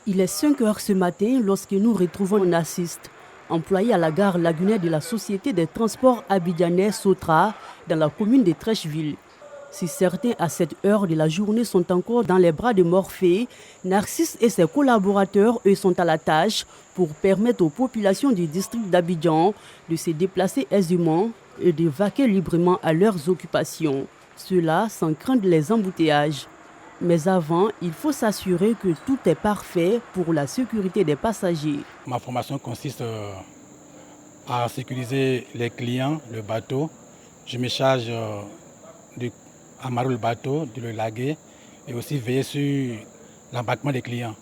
Il est 5 heures ce matin lorsque nous retrouvons Narcisse, employé à la gare lagunaire de la Société des transports abidjanais Sotra, dans la commune de Trècheville. Si certains à cette heure de la journée sont encore dans les bras de Morphée, Narcisse et ses collaborateurs, eux, sont à la tâche pour permettre aux populations du district d'Abidjan de se déplacer aisément et de vaquer librement à leurs occupations. Cela sans craindre les embouteillages. Mais avant, il faut s'assurer que tout est parfait pour la sécurité des passagers. Ma formation consiste à sécuriser les clients, le bateau. Je me charge d'amarrer le bateau, de le laguer et aussi veiller sur l'embarquement des clients.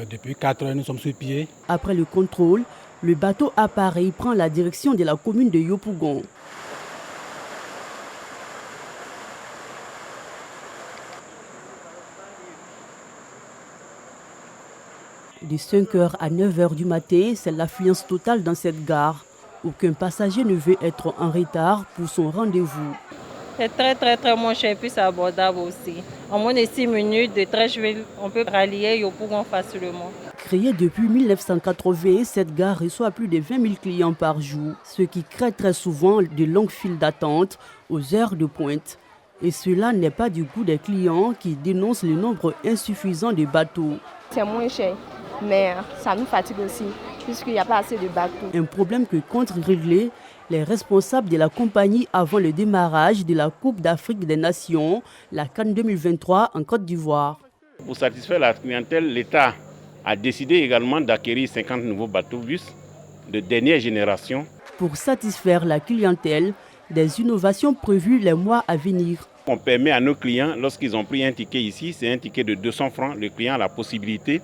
Depuis 4 heures, nous sommes sur pied. Après le contrôle, le bateau appareil prend la direction de la commune de Yopougon. De 5 heures à 9 heures du matin, c'est l'affluence totale dans cette gare. Aucun passager ne veut être en retard pour son rendez-vous. C'est très moins cher et puis c'est abordable aussi. En moins de 6 minutes de Trècheville, on peut rallier Yopougon facilement. Créée depuis 1980, cette gare reçoit plus de 20 000 clients par jour, ce qui crée très souvent de longues files d'attente aux heures de pointe. Et cela n'est pas du goût des clients qui dénoncent le nombre insuffisant de bateaux. C'est moins cher, mais ça nous fatigue aussi, puisqu'il n'y a pas assez de bateaux. Un problème que comptent régler les responsables de la compagnie avant le démarrage de la Coupe d'Afrique des Nations, la CAN 2023 en Côte d'Ivoire. Pour satisfaire la clientèle, l'État a décidé également d'acquérir 50 nouveaux bateaux-bus de dernière génération. Pour satisfaire la clientèle, des innovations prévues les mois à venir. On permet à nos clients, lorsqu'ils ont pris un ticket ici, c'est un ticket de 200 francs, le client a la possibilité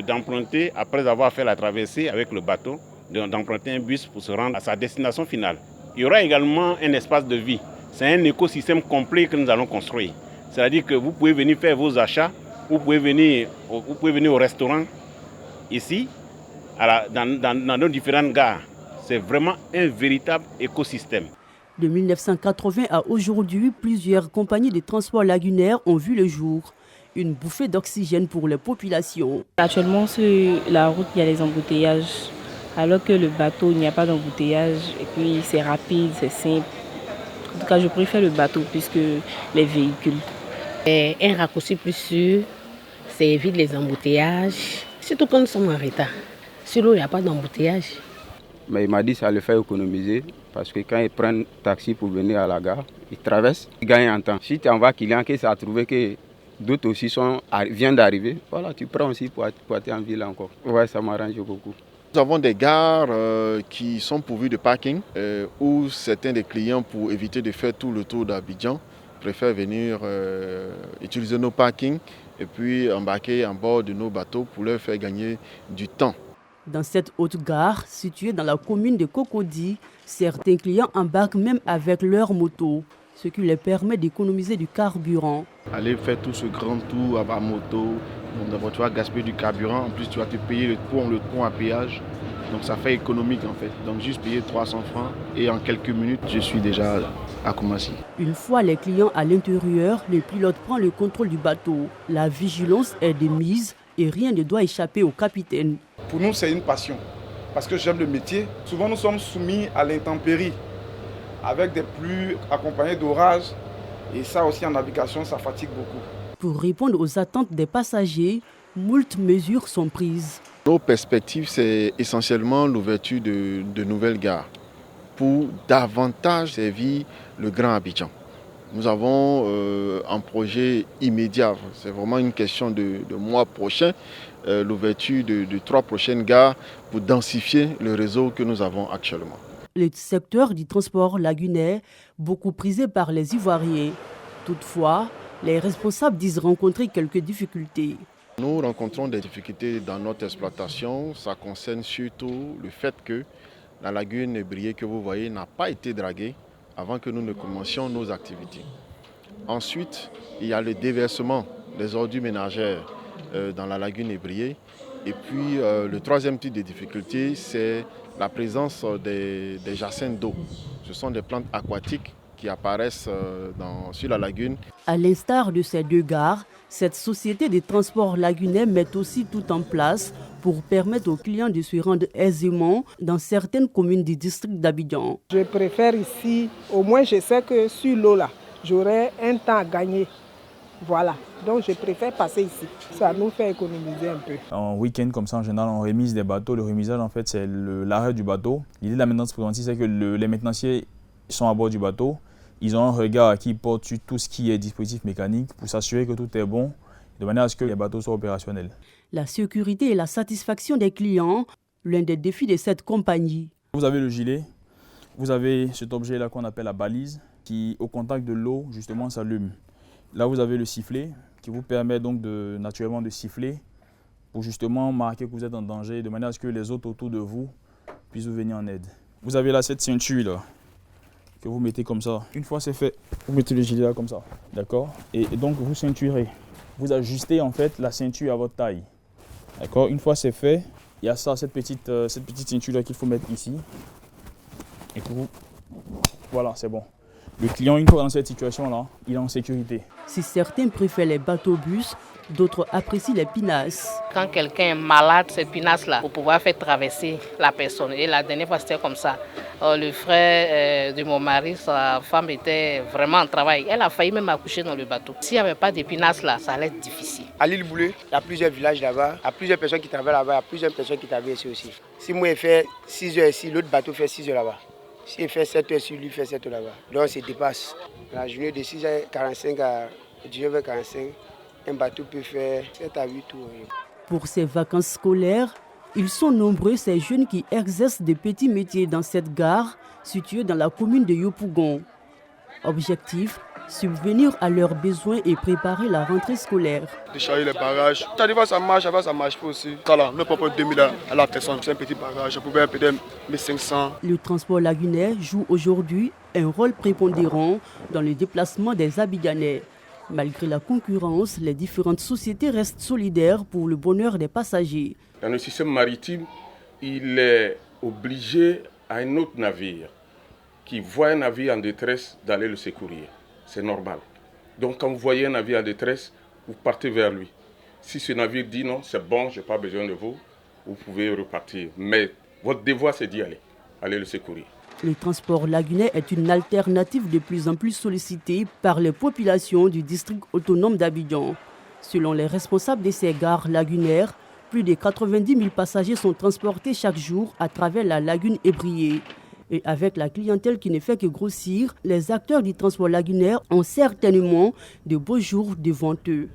d'emprunter, après avoir fait la traversée avec le bateau, d'emprunter un bus pour se rendre à sa destination finale. Il y aura également un espace de vie. C'est un écosystème complet que nous allons construire. C'est-à-dire que vous pouvez venir faire vos achats, vous pouvez venir au restaurant ici, dans nos différentes gares. C'est vraiment un véritable écosystème. De 1980 à aujourd'hui, plusieurs compagnies de transport lagunaire ont vu le jour. Une bouffée d'oxygène pour les populations. Actuellement, sur la route, il y a les embouteillages, alors que le bateau, il n'y a pas d'embouteillage. Et puis, c'est rapide, c'est simple. En tout cas, je préfère le bateau plus que les véhicules. Et un raccourci plus sûr, ça évite les embouteillages, surtout quand nous sommes en retard. Sur l'eau, il n'y a pas d'embouteillage. Mais il m'a dit que ça le fait économiser parce que quand ils prennent taxi pour venir à la gare, ils traversent, ils gagnent en temps. Si tu envoies client qui s'est trouvé que d'autres aussi viennent d'arriver, voilà, tu prends aussi pour aller en ville encore. Ouais, ça m'arrange beaucoup. Nous avons des gares qui sont pourvues de parking où certains des clients, pour éviter de faire tout le tour d'Abidjan, préfèrent venir utiliser nos parkings et puis embarquer en bord de nos bateaux pour leur faire gagner du temps. Dans cette haute gare, située dans la commune de Cocody, certains clients embarquent même avec leur moto, ce qui leur permet d'économiser du carburant. Aller faire tout ce grand tour à moto, d'abord tu vas gaspiller du carburant, en plus tu vas te payer le pont à péage, donc ça fait économique en fait. Donc juste payer 300 francs et en quelques minutes je suis déjà à Koumassi. Une fois les clients à l'intérieur, le pilote prend le contrôle du bateau. La vigilance est de mise et rien ne doit échapper au capitaine. Pour nous, c'est une passion, parce que j'aime le métier. Souvent, nous sommes soumis à l'intempérie, avec des pluies accompagnées d'orages. Et ça aussi, en navigation, ça fatigue beaucoup. Pour répondre aux attentes des passagers, moult mesures sont prises. Nos perspectives, c'est essentiellement l'ouverture de nouvelles gares pour davantage servir le Grand Abidjan. Nous avons un projet immédiat, c'est vraiment une question de mois prochain, l'ouverture de 3 prochaines gares pour densifier le réseau que nous avons actuellement. Le secteur du transport lagunaire, beaucoup prisé par les Ivoiriens. Toutefois, les responsables disent rencontrer quelques difficultés. Nous rencontrons des difficultés dans notre exploitation. Ça concerne surtout le fait que la lagune Brié que vous voyez n'a pas été draguée avant que nous ne commencions nos activités. Ensuite, il y a le déversement des ordures ménagères dans la lagune Ébrié. Et puis, le troisième type de difficulté, c'est la présence des jacinthes d'eau. Ce sont des plantes aquatiques qui apparaissent sur la lagune. À l'instar de ces deux gares, cette société de transport lagunais met aussi tout en place pour permettre aux clients de se rendre aisément dans certaines communes du district d'Abidjan. Je préfère ici, au moins je sais que sur l'eau là, j'aurai un temps à gagner. Voilà, donc je préfère passer ici. Ça nous fait économiser un peu. En week-end comme ça, en général, on remise des bateaux. Le remisage, en fait, c'est l'arrêt du bateau. L'idée de la maintenance préventive, c'est que les maintenanciers sont à bord du bateau. Ils ont un regard qui porte sur tout ce qui est dispositif mécanique pour s'assurer que tout est bon, de manière à ce que les bateaux soient opérationnels. La sécurité et la satisfaction des clients, l'un des défis de cette compagnie. Vous avez le gilet, vous avez cet objet-là qu'on appelle la balise, qui, au contact de l'eau, justement, s'allume. Là, vous avez le sifflet qui vous permet donc naturellement de siffler pour justement marquer que vous êtes en danger, de manière à ce que les autres autour de vous puissent vous venir en aide. Vous avez là cette ceinture là que vous mettez comme ça. Une fois c'est fait, vous mettez le gilet là comme ça, d'accord? Et donc vous ceinturez. Vous ajustez en fait la ceinture à votre taille, d'accord? Une fois c'est fait, il y a ça, cette petite ceinture là qu'il faut mettre ici. Et que vous... Voilà, c'est bon. Le client, une fois dans cette situation-là, il est en sécurité. Si certains préfèrent les bateaux-bus, d'autres apprécient les pinasses. Quand quelqu'un est malade, cette pinasse-là, pour pouvoir faire traverser la personne. Et la dernière fois, c'était comme ça. Le frère de mon mari, sa femme était vraiment en travail. Elle a failli même accoucher dans le bateau. S'il n'y avait pas de pinasse là, ça allait être difficile. À l'île Boulé, il y a plusieurs villages là-bas. Il y a plusieurs personnes qui travaillent là-bas. Il y a plusieurs personnes qui travaillent ici aussi. Si moi, je fais 6 heures ici, l'autre bateau fait 6 heures là-bas. Si il fait 7 heures sur lui, il fait 7 heures là-bas. Donc, ça dépasse. La journée de 6h45 à 19h45, un bateau peut faire 7 à 8 tours. Pour ces vacances scolaires, ils sont nombreux ces jeunes qui exercent des petits métiers dans cette gare située dans la commune de Yopougon. Objectif, subvenir à leurs besoins et préparer la rentrée scolaire. Décharger les bagages. Ça des fois ça marche pas aussi. Ça là, ne prend pas 2000 à la personne, c'est un petit bagage. Je pouvais peut-être 1500. Le transport lagunais joue aujourd'hui un rôle prépondérant dans le déplacement des Abidjanais. Malgré la concurrence, les différentes sociétés restent solidaires pour le bonheur des passagers. Dans le système maritime, il est obligé à un autre navire qui voit un navire en détresse d'aller le secourir. C'est normal. Donc quand vous voyez un navire en détresse, vous partez vers lui. Si ce navire dit non, c'est bon, je n'ai pas besoin de vous, vous pouvez repartir. Mais votre devoir, c'est d'y aller, aller le secourir. Le transport lagunais est une alternative de plus en plus sollicitée par les populations du district autonome d'Abidjan. Selon les responsables de ces gares lagunaires, plus de 90 000 passagers sont transportés chaque jour à travers la lagune ébriée. Et avec la clientèle qui ne fait que grossir, les acteurs du transport lagunaire ont certainement de beaux jours devant eux.